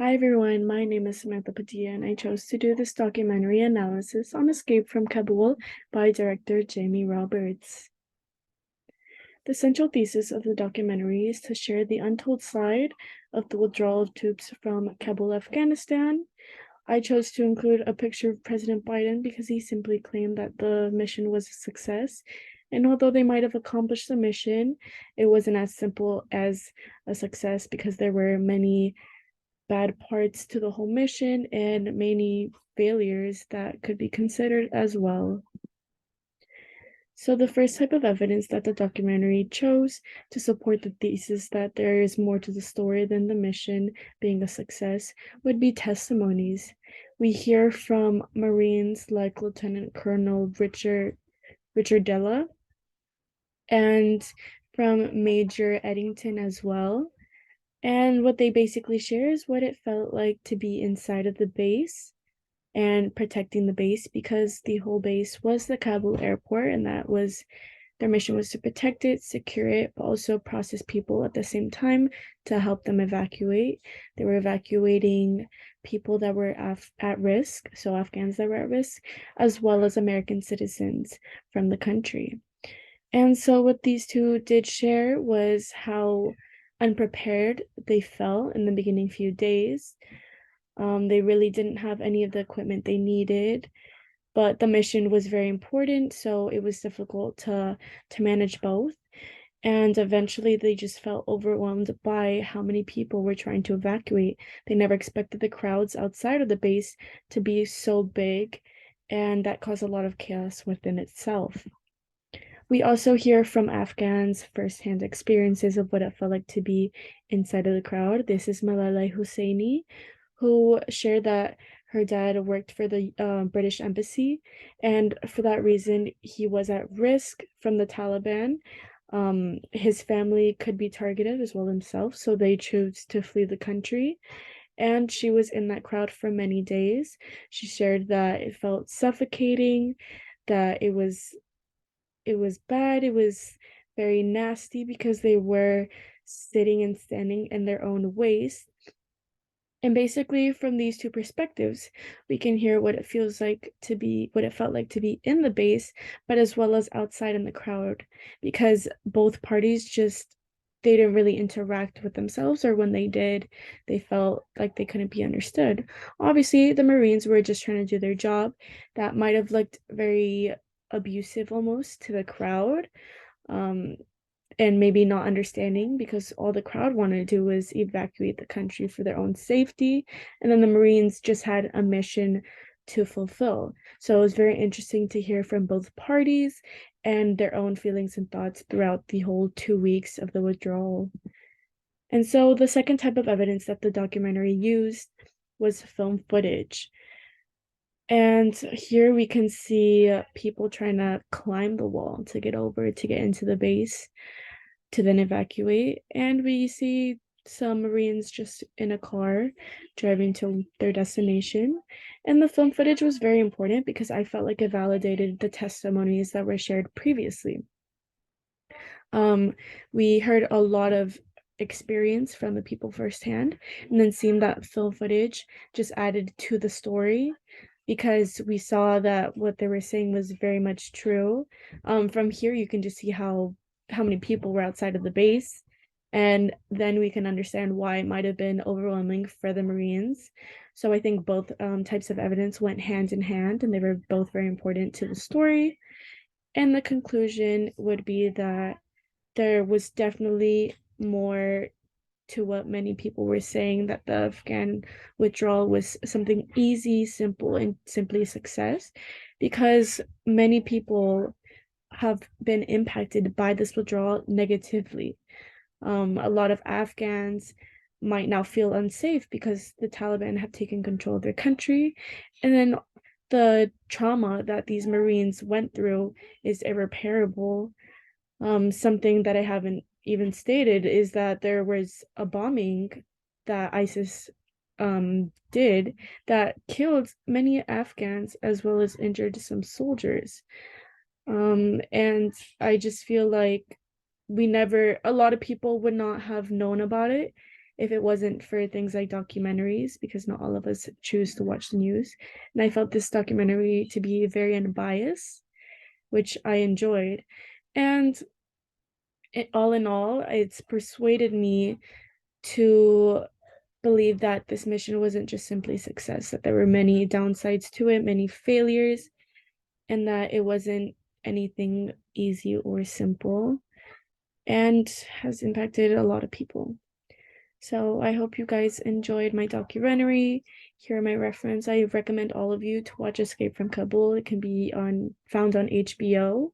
Hi everyone, my name is Samantha Padilla and I chose to do this documentary analysis on Escape from Kabul by director Jamie Roberts. The central thesis of the documentary is to share the untold side of the withdrawal of troops from Kabul, Afghanistan. I chose to include a picture of President Biden because he simply claimed that the mission was a success. And although they might have accomplished the mission, it wasn't as simple as a success because there were many bad parts to the whole mission and many failures that could be considered as well. So the first type of evidence that the documentary chose to support the thesis that there is more to the story than the mission being a success would be testimonies. We hear from Marines like Lieutenant Colonel Richard Della and from Major Eddington as well. And what they basically share is what it felt like to be inside of the base and protecting the base because the whole base was the Kabul airport, and that was their mission was to protect it, secure it, but also process people at the same time to help them evacuate. They were evacuating people that were at risk, so Afghans that were at risk, as well as American citizens from the country. And so what these two did share was how unprepared they felt in the beginning few days. They really didn't have any of the equipment they needed, but the mission was very important, so it was difficult to manage both. And eventually they just felt overwhelmed by how many people were trying to evacuate. They never expected the crowds outside of the base to be so big, and that caused a lot of chaos within itself. We also hear from Afghans firsthand experiences of what it felt like to be inside of the crowd. This is Malala Husseini, who shared that her dad worked for the British embassy, and for that reason, he was at risk from the Taliban. His family could be targeted as well himself, so they chose to flee the country. And she was in that crowd for many days. She shared that it felt suffocating, that it was bad, it was very nasty because they were sitting and standing in their own waste. And basically, from these two perspectives, we can hear what it feels like to be, what it felt like to be in the base, but as well as outside in the crowd, because both parties just they didn't really interact with themselves, or when they did, they felt like they couldn't be understood. Obviously, the Marines were just trying to do their job. That might have looked very abusive almost to the crowd. Um, and maybe not understanding because all the crowd wanted to do was evacuate the country for their own safety. And then the Marines just had a mission to fulfill. So it was very interesting to hear from both parties and their own feelings and thoughts throughout the whole 2 weeks of the withdrawal. And so the second type of evidence that the documentary used was film footage. And here we can see people trying to climb the wall to get over to get into the base to then evacuate. And we see some Marines just in a car driving to their destination. And the film footage was very important because I felt like it validated the testimonies that were shared previously. Um, we heard a lot of experience from the people firsthand, and then seeing that film footage just added to the story because we saw that what they were saying was very much true. From here, you can just see how many people were outside of the base, and then we can understand why it might have been overwhelming for the Marines. So I think both types of evidence went hand in hand, and they were both very important to the story. And the conclusion would be that there was definitely more to what many people were saying, that the Afghan withdrawal was something easy, simple, and simply a success, because many people have been impacted by this withdrawal negatively. A lot of Afghans might now feel unsafe because the Taliban have taken control of their country. And then the trauma that these Marines went through is irreparable. Something that I haven't even stated is that there was a bombing that ISIS did that killed many Afghans as well as injured some soldiers. And I just feel like a lot of people would not have known about it if it wasn't for things like documentaries, because not all of us choose to watch the news. And I felt this documentary to be very unbiased, which I enjoyed. And all in all, it's persuaded me to believe that this mission wasn't just simply success, that there were many downsides to it, many failures, and that it wasn't anything easy or simple, and has impacted a lot of people. So I hope you guys enjoyed my documentary. Here are my reference. I recommend all of you to watch Escape from Kabul. It can be found on HBO.